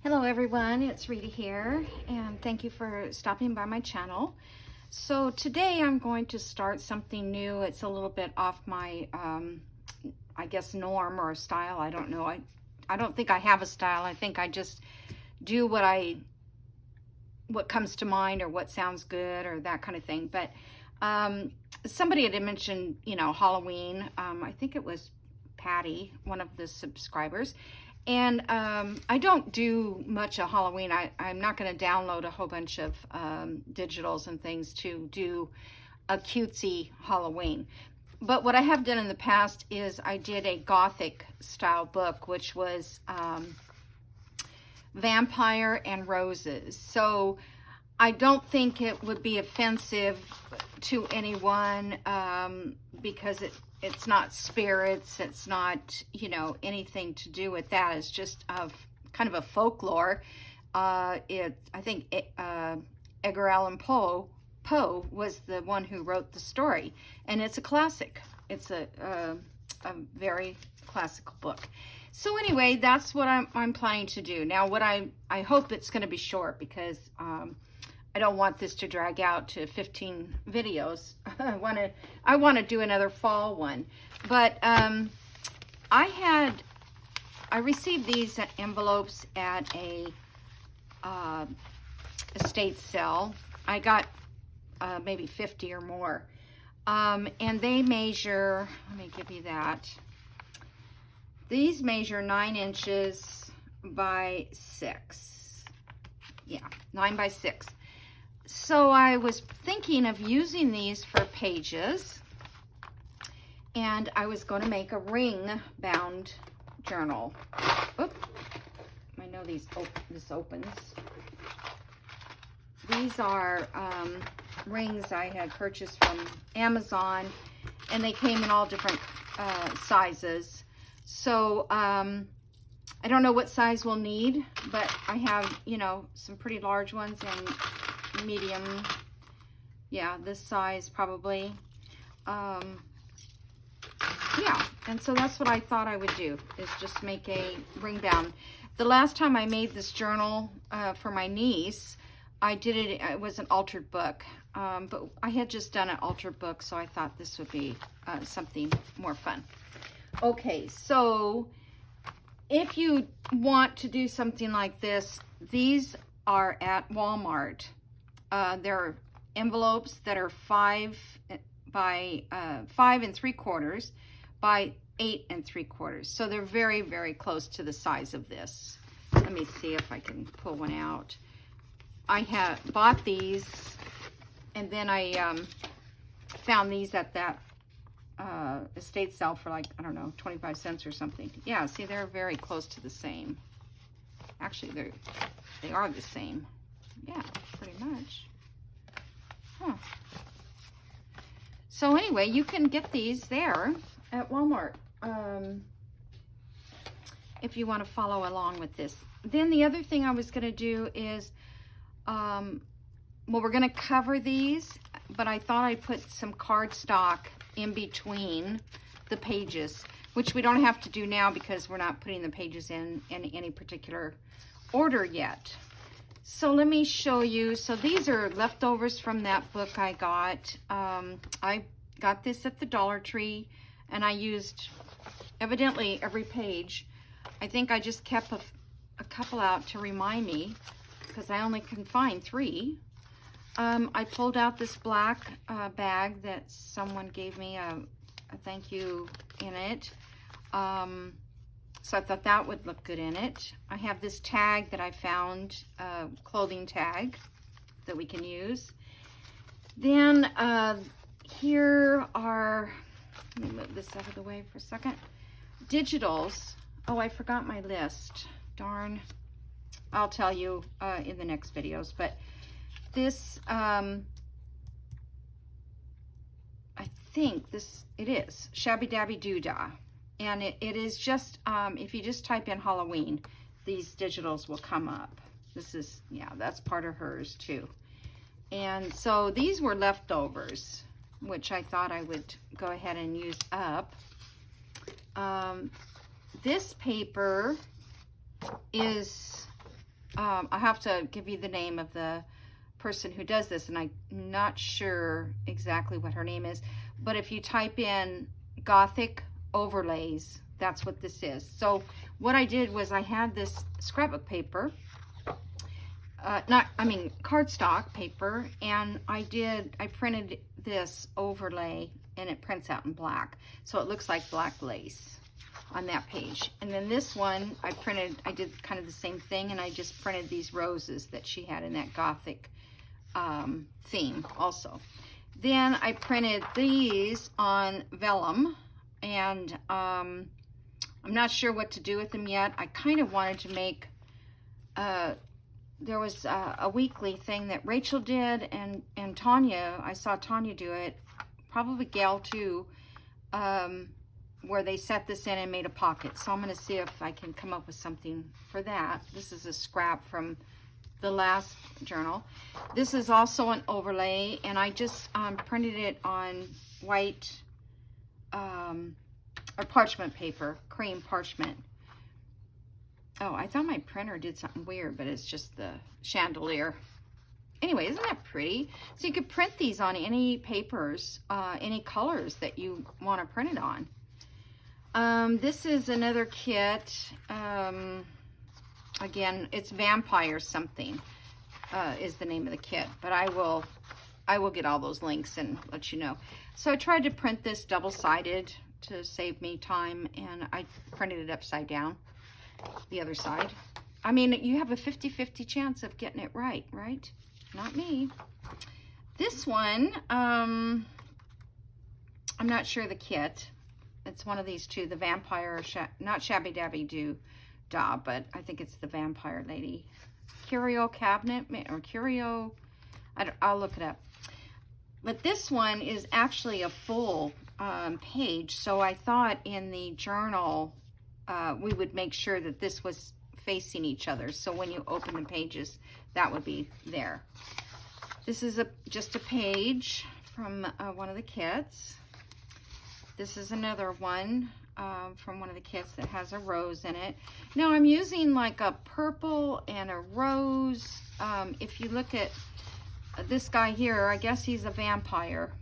Hello everyone, it's Rita here, and thank you for stopping by my channel. So today I'm going to start something new. It's a little bit off my, I guess, norm or style. I don't know. I don't think I have a style. I think I just do what comes to mind or what sounds good or that kind of thing. But somebody had mentioned, Halloween. I think it was Patty, one of the subscribers. And I don't do much of Halloween. I'm not going to download a whole bunch of digitals and things to do a cutesy Halloween. But what I have done in the past is I did a Gothic style book, which was Vampire and Roses. So I don't think it would be offensive to anyone because it's not spirits, it's not, anything to do with that. It's just kind of a folklore. I think Edgar Allan Poe was the one who wrote the story, and it's a classic. It's a very classical book. So anyway, that's what I'm planning to do. Now, what I hope it's going to be short because I don't want this to drag out to 15 videos. I want to do another fall one. But I received these envelopes at a estate sale. I got maybe 50 or more. And they measure, let me give you that. These measure 9 inches by 6. Yeah, 9 by 6. So I was thinking of using these for pages, and I was going to make a ring-bound journal. Oop, I know this opens. These are rings I had purchased from Amazon, and they came in all different sizes. So I don't know what size we'll need, but I have, some pretty large ones and medium, yeah, this size probably. Yeah, and so that's what I thought I would do, is just make a ring bound. The last time I made this journal for my niece, I did it was an altered book, but I had just done an altered book, so I thought this would be something more fun. Okay, so if you want to do something like this, these are at Walmart. They're envelopes that are 5 by 5 3/4 by 8 3/4. So they're very, very close to the size of this. Let me see if I can pull one out. I had bought these, and then I found these at that estate sale for like, I don't know, 25 cents or something. Yeah, see, they're very close to the same. Actually, they are the same. Yeah, pretty much. Huh. So anyway, you can get these there at Walmart if you want to follow along with this. Then the other thing I was going to do is, well, we're going to cover these, but I thought I'd put some cardstock in between the pages, which we don't have to do now because we're not putting the pages in any particular order yet. So let me show you. So these are leftovers from that book I got. I got this at the Dollar Tree, and I used evidently every page. I think I just kept a couple out to remind me because I only can find 3. I pulled out this black bag that someone gave me a thank you in it. So I thought that would look good in it. I have this tag that I found, clothing tag that we can use. Then here are, let me move this out of the way for a second. Digitals. Oh, I forgot my list. Darn. I'll tell you in the next videos. But this, I think it is Shabby Dabby Doodah. And it is just, if you just type in Halloween, these digitals will come up. This is, yeah, that's part of hers too. And so these were leftovers, which I thought I would go ahead and use up. This paper is I have to give you the name of the person who does this, and I'm not sure exactly what her name is, but if you type in Gothic overlays, that's what this is. So what I did was I had this scrapbook paper, cardstock paper, and I printed this overlay, and it prints out in black. So it looks like black lace on that page. And then this one, I did kind of the same thing, and I just printed these roses that she had in that Gothic theme also. Then I printed these on vellum, and I'm not sure what to do with them yet. I kind of wanted to make, there was a weekly thing that Rachel did, and Tanya, I saw Tanya do it, probably Gail too, where they set this in and made a pocket. So I'm going to see if I can come up with something for that. This is a scrap from the last journal. This is also an overlay, and I just printed it on white or parchment paper, cream parchment. Oh, I thought my printer did something weird, but it's just the chandelier. Anyway, isn't that pretty? So you could print these on any papers, any colors that you want to print it on. This is another kit. Again, it's Vampire something is the name of the kit, but I will get all those links and let you know. So I tried to print this double-sided to save me time, and I printed it upside down, the other side. I mean, you have a 50-50 chance of getting it right, right? Not me. This one, I'm not sure the kit. It's one of these two, the Vampire, not Shabby Dabby Doo Dah, but I think it's the Vampire Lady. Curio Cabinet, or Curio, I'll look it up. But this one is actually a full page, so I thought in the journal we would make sure that this was facing each other, so when you open the pages, that would be there. This is just a page from one of the kits. This is another one from one of the kits that has a rose in it. Now I'm using like a purple and a rose. If you look at this guy here, I guess he's a vampire.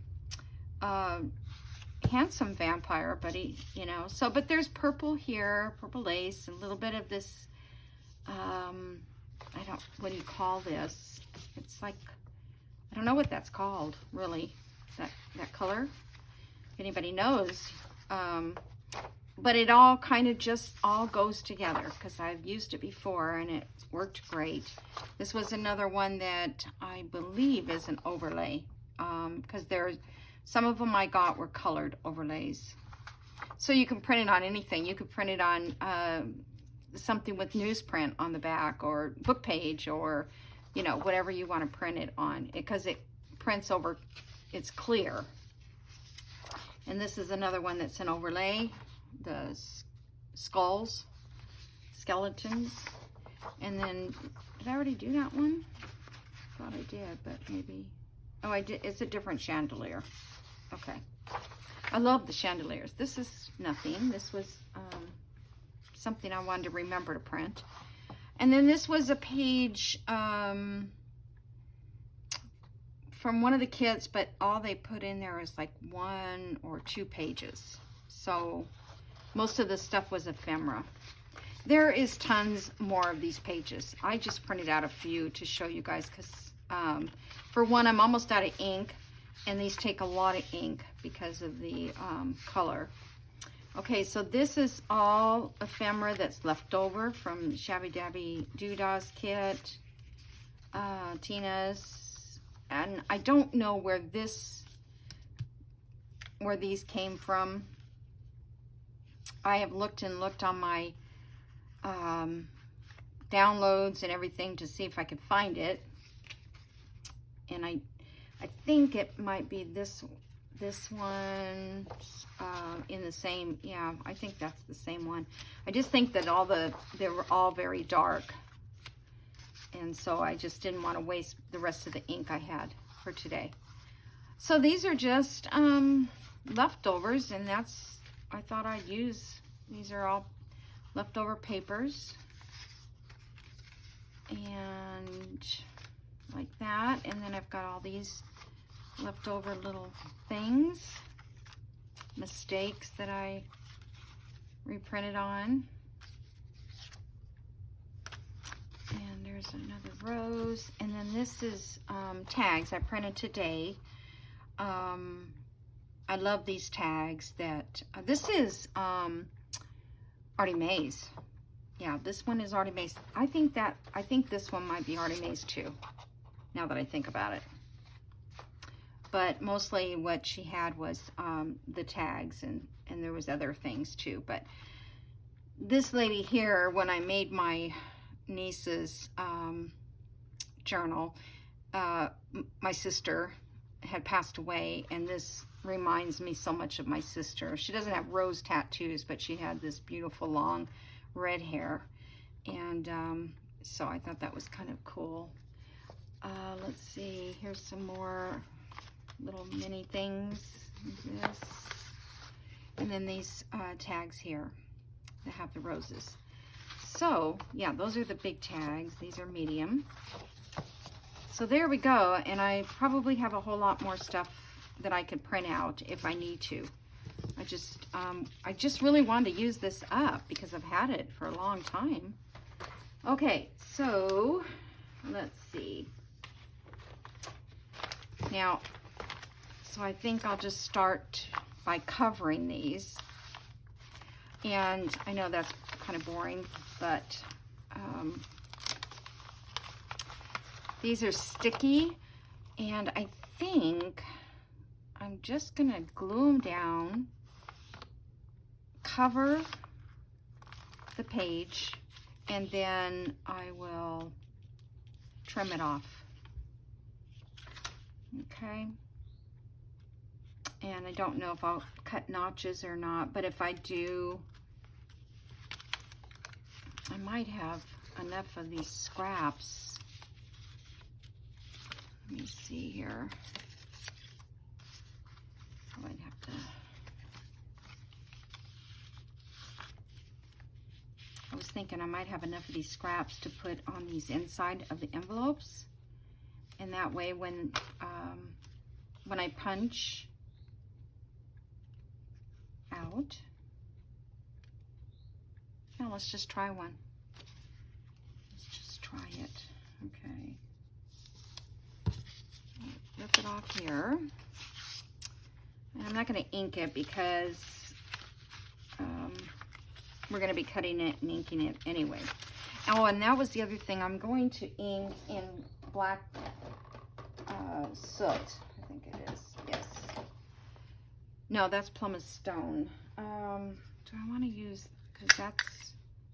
Handsome vampire, but he, you know, so, but there's purple here, purple lace, a little bit of this, what do you call this? It's like, I don't know what that's called, really, that color. If anybody knows, but it all kind of just all goes together because I've used it before and it worked great. This was another one that I believe is an overlay, because some of them I got were colored overlays. So you can print it on anything. You could print it on something with newsprint on the back, or book page, or, you know, whatever you want to print it on, because it prints over, it's clear. And this is another one that's an overlay, the skulls, skeletons. And then, did I already do that one? I thought I did, but maybe, oh, I did. It's a different chandelier. Okay. I love the chandeliers. This is nothing. This was something I wanted to remember to print. And then this was a page from one of the kits, but all they put in there is like 1 or 2 pages. So most of the stuff was ephemera. There is tons more of these pages. I just printed out a few to show you guys because for one, I'm almost out of ink, and these take a lot of ink because of the color. Okay, so this is all ephemera that's left over from Shabby Dabby Doo Dah's kit, Tina's, and I don't know where these came from. I have looked and looked on my downloads and everything to see if I could find it, and I think it might be this one in the same, yeah, I think that's the same one. I just think that they were all very dark, and so I just didn't want to waste the rest of the ink I had for today. So these are just leftovers, and I thought I'd use, these are all leftover papers. that. And then I've got all these leftover little things, mistakes that I reprinted on. And there's another rose. And then this is tags I printed today. I love these tags that, this is Artie Mae's. Yeah, this one is Artie Mae's. I think this one might be Artie Mae's too, now that I think about it. But mostly what she had was the tags, and there was other things too. But this lady here, when I made my niece's journal, my sister had passed away, and this reminds me so much of my sister. She doesn't have rose tattoos, but she had this beautiful long red hair, and so I thought that was kind of cool. Let's see, here's some more little mini things. This, and then these tags here that have the roses. So yeah, those are the big tags. These are medium. So there we go, and I probably have a whole lot more stuff that I could print out if I need to. I just really wanted to use this up because I've had it for a long time. Okay, so let's see. Now, so I think I'll just start by covering these. And I know that's kind of boring, but these are sticky, and I think I'm just gonna glue them down, cover the page, and then I will trim it off. Okay. And I don't know if I'll cut notches or not, but if I do, I might have enough of these scraps. Let me see here. I might have to. I was thinking I might have enough of these scraps to put on these inside of the envelopes, and that way when I punch out. Now let's just try one. Let's just try it. Okay. Rip it off here. And I'm not going to ink it because we're going to be cutting it and inking it anyway. Oh, and that was the other thing. I'm going to ink in black soot. I think it is. Yes. No, that's Plymouth Stone. Do I want to use, because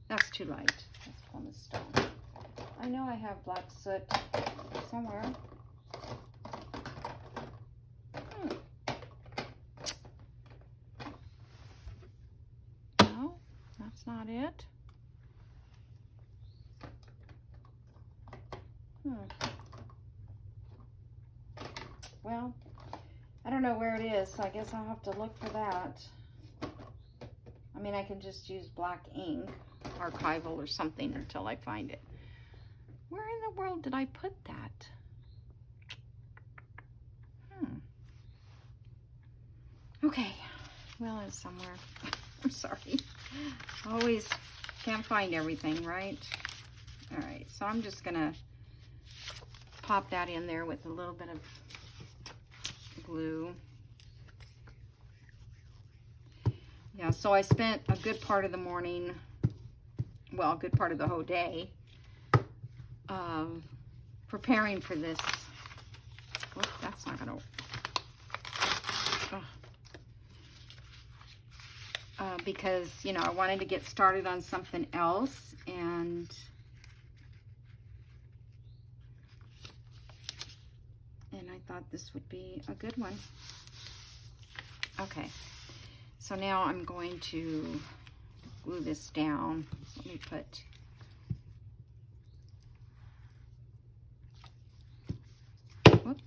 that's too light. That's Plymouth Stone. I know I have black soot somewhere. No, that's not it. Well, I don't know where it is, so I guess I'll have to look for that. I mean, I can just use black ink, archival or something until I find it. Where in the world did I put that? Okay, well, it's somewhere. I'm sorry. Always can't find everything, right? All right, so I'm just gonna pop that in there with a little bit of glue. Yeah, so I spent a good part of the morning, well, a good part of the whole day, preparing for this. Oh, that's not gonna, because, you know, I wanted to get started on something else, and I thought this would be a good one. Okay, so now I'm going to glue this down. Let me put, whoop.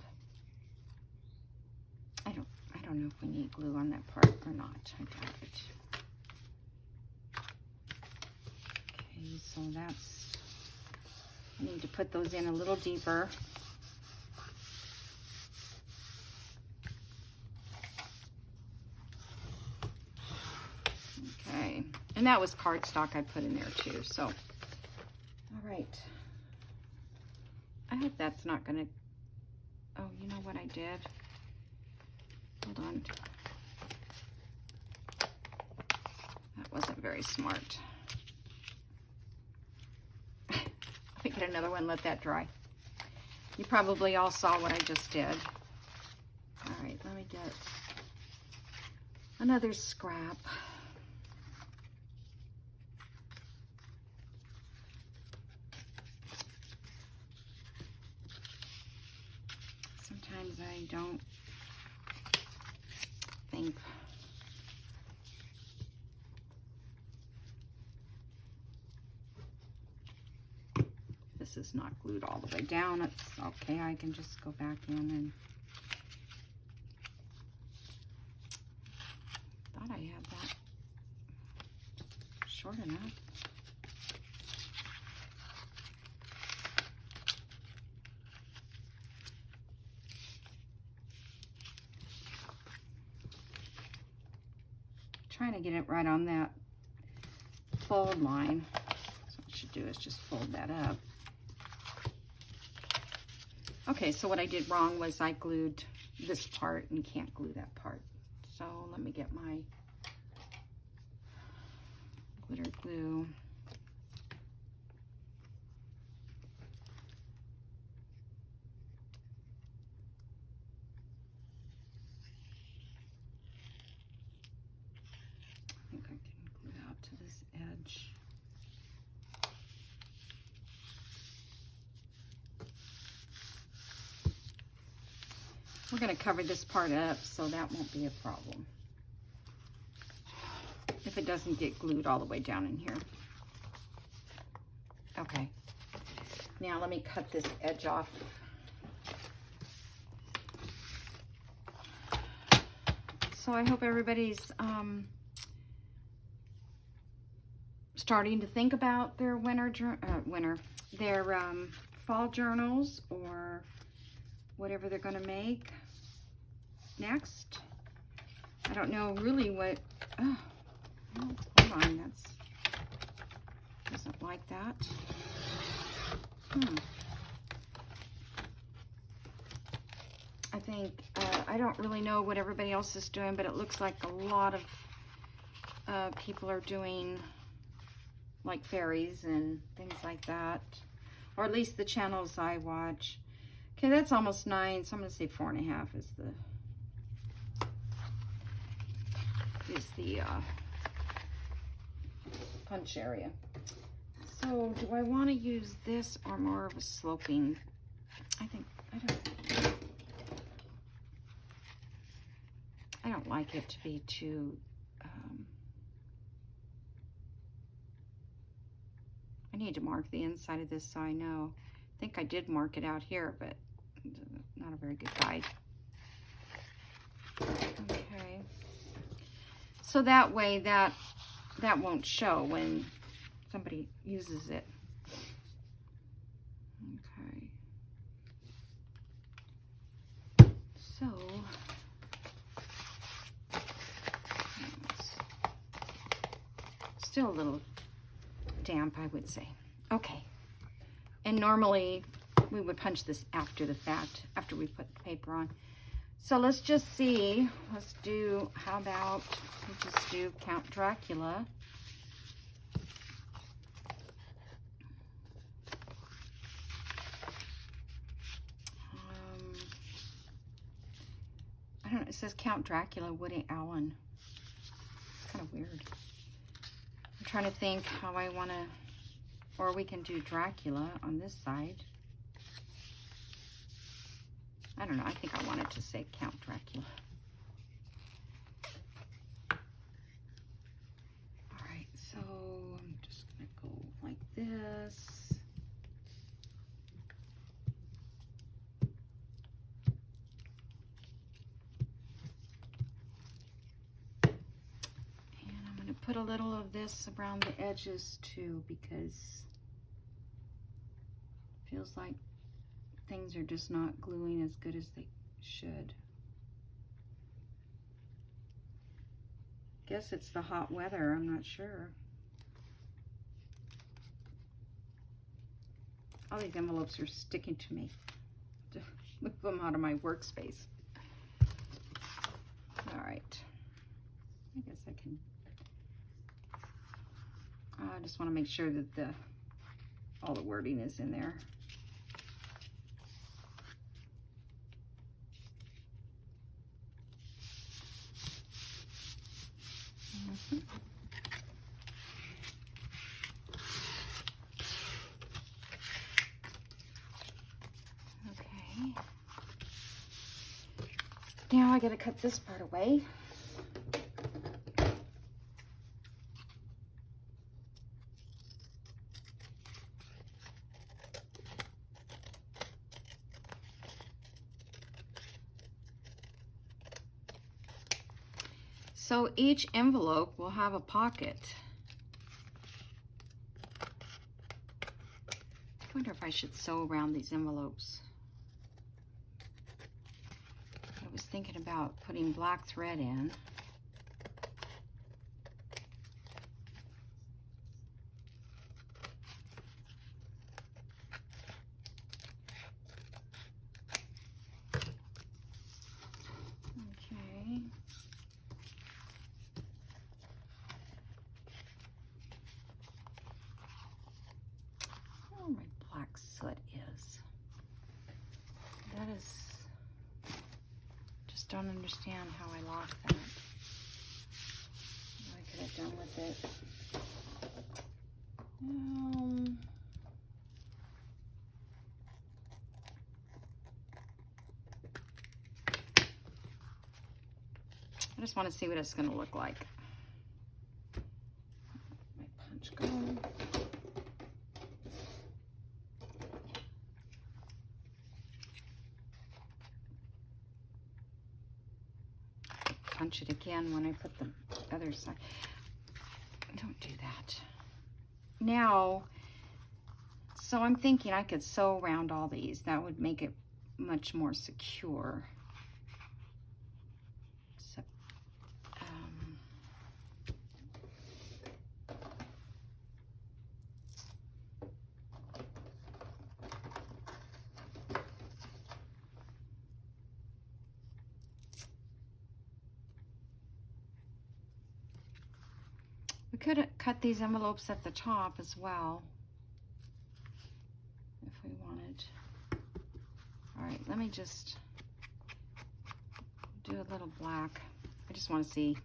I don't know if we need glue on that part or not. I doubt it. Okay, so that's, I need to put those in a little deeper. And that was cardstock I put in there too. So, all right. I hope that's not gonna, oh, you know what I did? Hold on. That wasn't very smart. Let me get another one, let that dry. You probably all saw what I just did. All right, let me get another scrap. Sometimes I don't think. This is not glued all the way down. It's okay. I can just go back in and thought I had that short enough. Trying to get it right on that fold line. So what I should do is just fold that up. Okay, so what I did wrong was I glued this part and can't glue that part. So let me get my glitter glue. I think I can glue out to this edge. We're going to cover this part up, so that won't be a problem if it doesn't get glued all the way down in here. Okay, now let me cut this edge off. So I hope everybody's starting to think about their fall journals, or whatever they're going to make next. I don't know really what, oh, hold on, that's, doesn't like that. I think, I don't really know what everybody else is doing, but it looks like a lot of people are doing like fairies and things like that, or at least the channels I watch. Okay, that's almost 9, so I'm going to say 4.5 is the punch area. So do I want to use this or more of a sloping? I don't like it to be too I need to mark the inside of this so I know. I think I did mark it out here, but not a very good guide. Okay. So that way that won't show when somebody uses it. Okay. So still a little damp, I would say. Okay. And normally we would punch this after the fact, after we put the paper on. So let's just see. Let's do, how about we just do Count Dracula. I don't know, it says Count Dracula, Woody Allen. It's kind of weird. I'm trying to think how I want to, or we can do Dracula on this side. I don't know, I think I wanted to say Count Dracula. All right, so I'm just gonna go like this. And I'm gonna put a little of this around the edges too, because it feels like things are just not gluing as good as they should. Guess it's the hot weather, I'm not sure. All these envelopes are sticking to me. To move them out of my workspace. All right. I guess I can. I just want to make sure that all the wording is in there. Okay. Now I gotta cut this part away. So each envelope will have a pocket. I wonder if I should sew around these envelopes. I was thinking about putting black thread in. Okay. Oh, my black soot is. That is, just don't understand how I lost that. What I could have done with it. I just want to see what it's going to look like. My punch go. Punch it again when I put the other side. Don't do that. Now, so I'm thinking I could sew around all these. That would make it much more secure. So, we could cut these envelopes at the top as well, if we wanted. All right, let me just do a little black. I just want to see.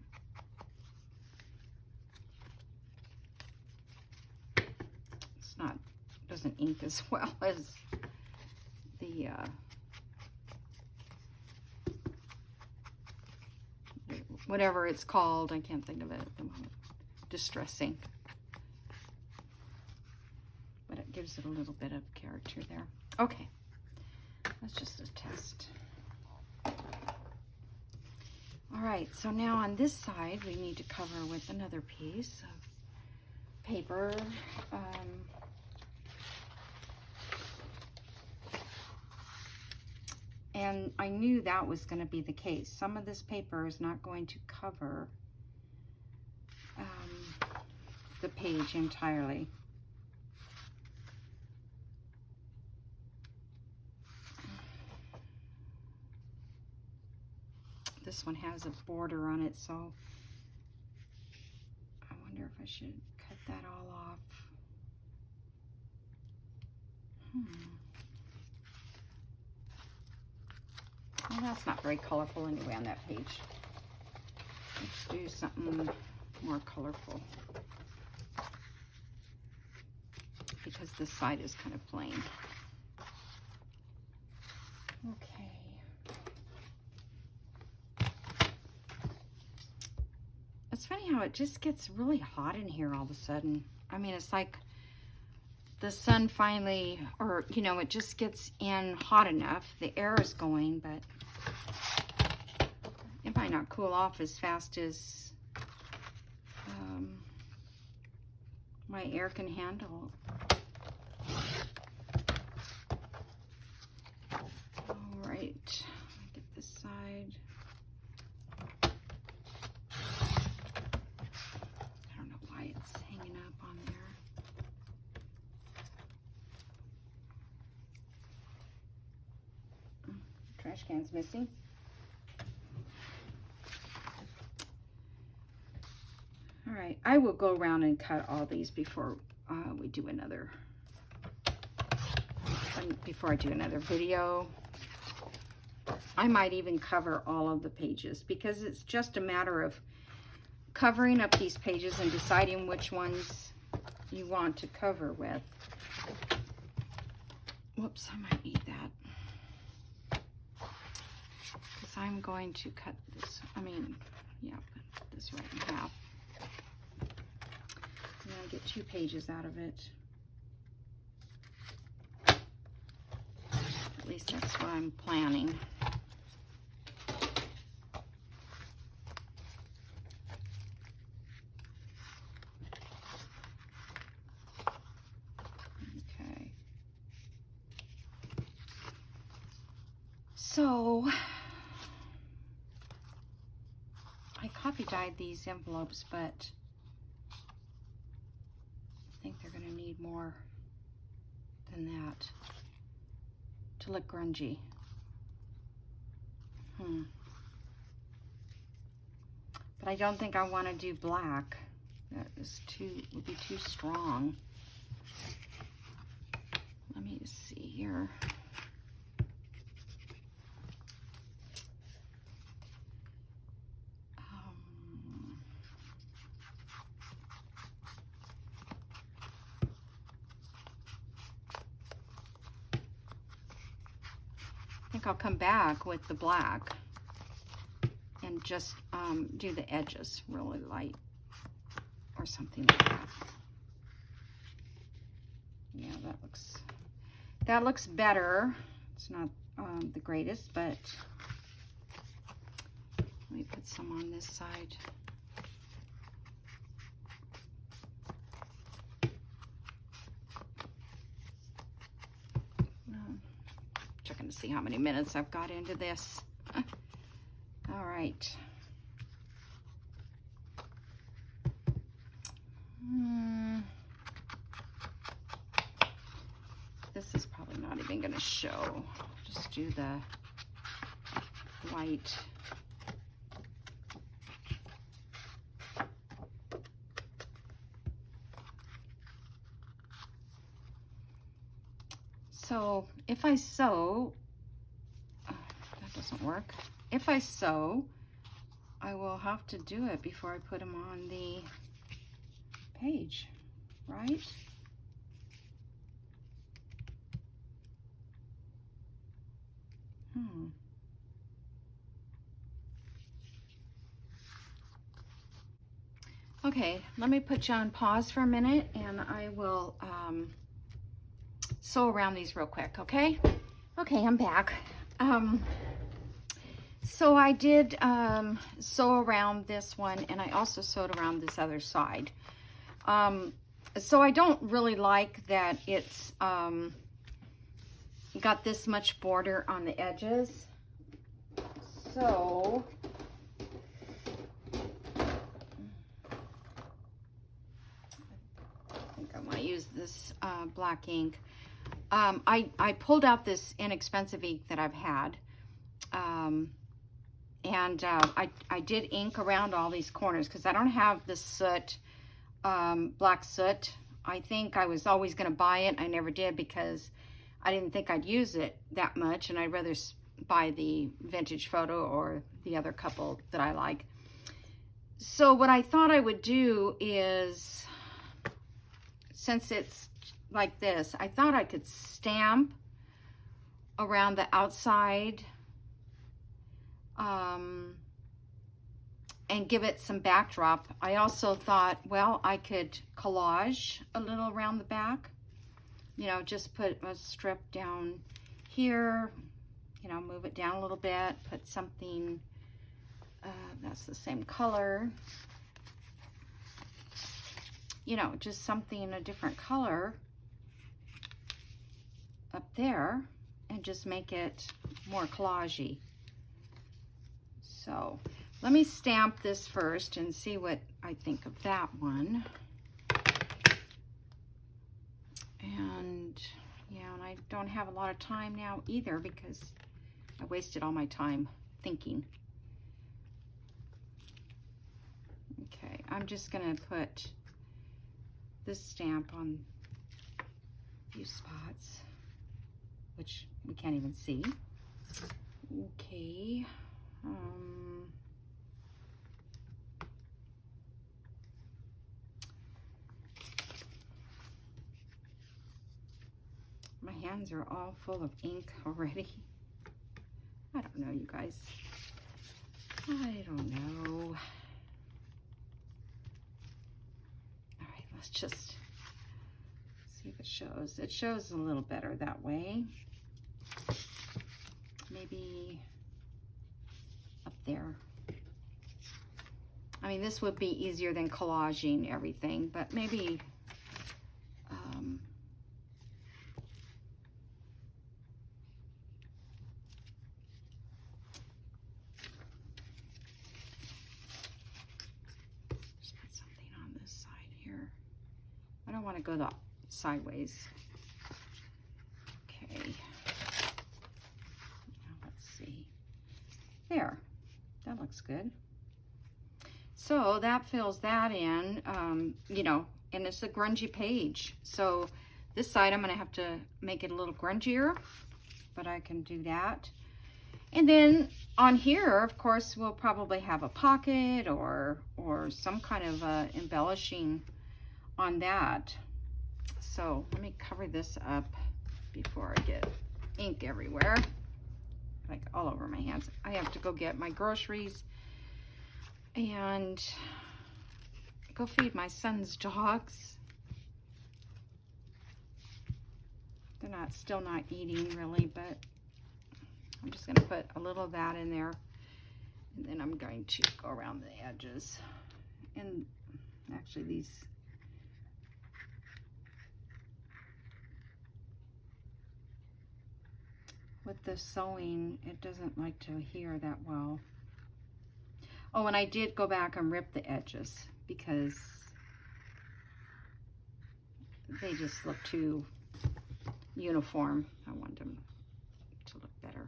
It's not, doesn't ink as well as the whatever it's called. I can't think of it at the moment. Distress ink. But it gives it a little bit of character there. Okay, that's just a test. All right, so now on this side, we need to cover with another piece of paper. And I knew that was going to be the case. Some of this paper is not going to cover the page entirely. This one has a border on it, so I wonder if I should cut that all off. Well, that's not very colorful anyway on that page. Let's do something more colorful, because this side is kind of plain. Okay. It's funny how it just gets really hot in here all of a sudden. I mean, it's like the sun finally, or, you know, it just gets in hot enough. The air is going, but it might not cool off as fast as my air can handle. All right, get this side. I don't know why it's hanging up on there. trash can's missing. All right, I will go around and cut all these before we do another, before I do another video. I might even cover all of the pages because it's just a matter of covering up these pages and deciding which ones you want to cover with. Whoops, I might need that. Because I'm going to cut this, put this right in half. And I get 2 pages out of it. At least that's what I'm planning. Okay. So, I copy dyed these envelopes, but I think they're going to need more than that to look grungy. But I don't think I want to do black. That is would be too strong. Let me just see here. I think I'll come back with the black and just do the edges really light or something like that. Yeah, that looks better. It's not the greatest, but let me put some on this side. Checking to see how many minutes I've got into this. All right. This is probably not even going to show. Just do the white. So if I sew, that doesn't work. If I sew, I will have to do it before I put them on the page, right? Okay, let me put you on pause for a minute and I will sew around these real quick, okay? Okay, I'm back. So I did sew around this one and I also sewed around this other side. So I don't really like that it's got this much border on the edges. So I think I want to use this black ink. I pulled out this inexpensive ink that I've had. I did ink around all these corners because I don't have the soot, black soot. I think I was always going to buy it. I never did because I didn't think I'd use it that much, and I'd rather buy the vintage photo or the other couple that I like. So what I thought I would do is, since it's like this, I thought I could stamp around the outside and give it some backdrop. I also thought, well, I could collage a little around the back. You know, just put a strip down here, you know, move it down a little bit, put something that's the same color. You know, just something a different color up there and just make it more collagey. So let me stamp this first and see what I think of that one. And yeah, and I don't have a lot of time now either because I wasted all my time thinking. Okay, I'm just gonna put this stamp on a few spots, which we can't even see. Okay. My hands are all full of ink already. I don't know, you guys. I don't know. All right, let's just see if it shows. It shows a little better that way. Maybe up there. I mean, this would be easier than collaging everything, but maybe just put something on this side here. I don't want to go the sideways. Okay. Now let's see. There. That looks good. So that fills that in, you know, and it's a grungy page. So this side I'm going to have to make it a little grungier, but I can do that. And then on here, of course, we'll probably have a pocket or some kind of embellishing on that. So let me cover this up before I get ink everywhere, like all over my hands. I have to go get my groceries and go feed my son's dogs. They're still not eating really, but I'm just gonna put a little of that in there, and then I'm going to go around the edges. And actually these, with the sewing, it doesn't like to adhere that well. Oh, and I did go back and rip the edges because they just look too uniform. I want them to look better.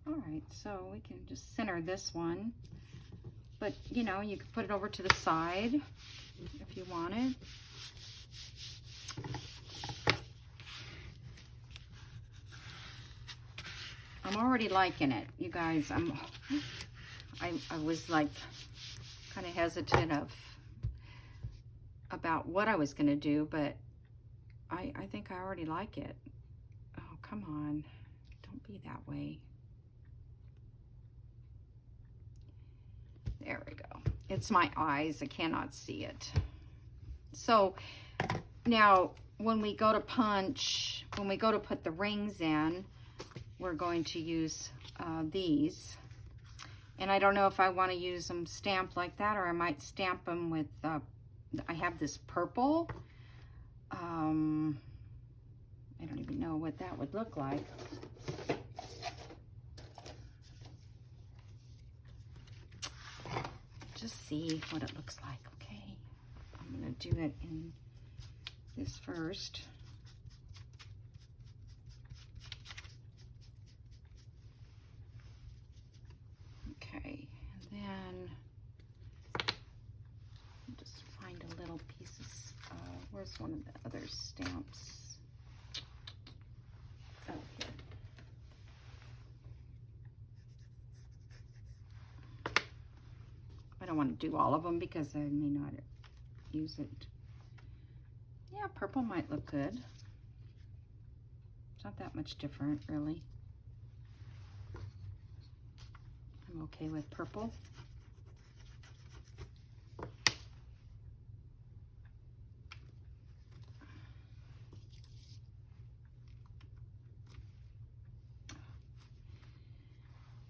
All right, so we can just center this one, but you know, you could put it over to the side if you wanted. I'm already liking it, you guys. I was like kind of hesitant about what I was going to do, but I think I already like it. Oh, come on. Don't be that way. There we go. It's my eyes. I cannot see it. So now when we go to punch, when we go to put the rings in, we're going to use these. And I don't know if I want to use them stamped like that, or I might stamp them with, I have this purple. I don't even know what that would look like. Just see what it looks like, okay? I'm going to do it in this first. Okay, and then just find a little pieces. Where's one of the other stamps? Oh, here. I don't want to do all of them because I may not use it. Yeah, purple might look good. It's not that much different, really. I'm okay with purple.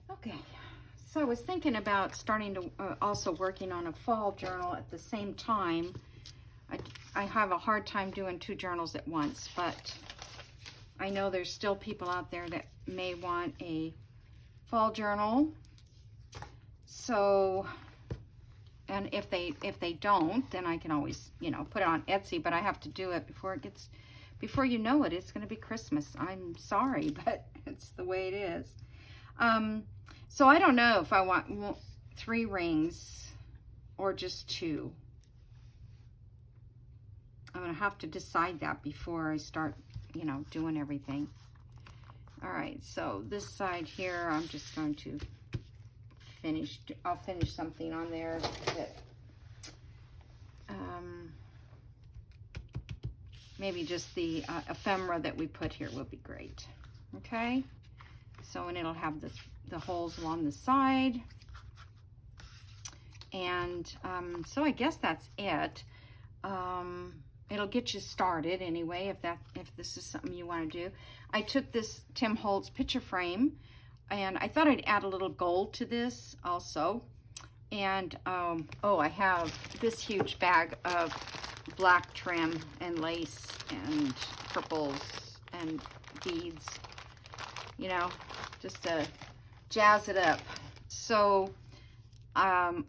Okay, so I was thinking about starting to also working on a fall journal at the same time. I have a hard time doing 2 journals at once, but I know there's still people out there that may want a fall journal. So, and if they don't, then I can always, you know, put it on Etsy, but I have to do it before it gets before you know it, it's going to be Christmas. I'm sorry, but it's the way it is. So I don't know if I want 3 rings or just 2. I'm going to have to decide that before I start, you know, doing everything. All right, so this side here, I'm just going to finish. I'll finish something on there that maybe just the ephemera that we put here will be great. Okay, so and it'll have the holes along the side. And so I guess that's it. It'll get you started anyway, if this is something you want to do. I took this Tim Holtz picture frame, and I thought I'd add a little gold to this also. And oh, I have this huge bag of black trim and lace and purples and beads, you know, just to jazz it up. So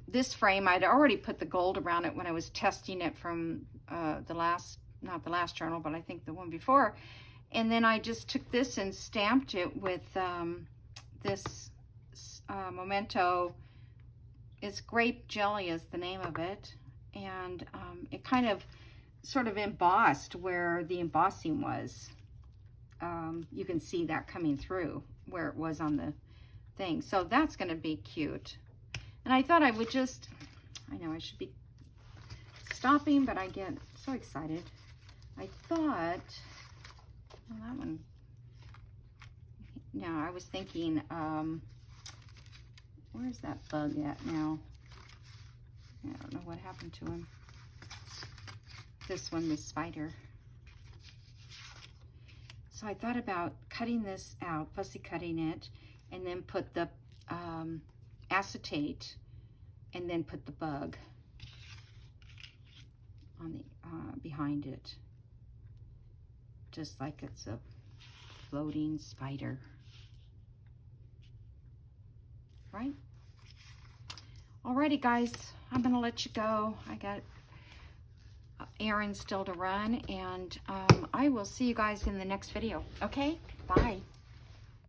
this frame, I'd already put the gold around it when I was testing it from not the last journal, but I think the one before. And then I just took this and stamped it with this Memento. It's Grape Jelly is the name of it. And it kind of sort of embossed where the embossing was. You can see that coming through where it was on the thing. So that's going to be cute. And I thought I would just, I know I should be stopping, but I get so excited. I thought, well, that one, no, I was thinking, where's that bug at now? I don't know what happened to him. This one, this spider. So I thought about cutting this out, fussy cutting it, and then put the acetate, and then put the bug on the behind it, just like it's a floating spider, right? Alrighty, guys, I'm gonna let you go. I got errands still to run, and I will see you guys in the next video. Okay, bye.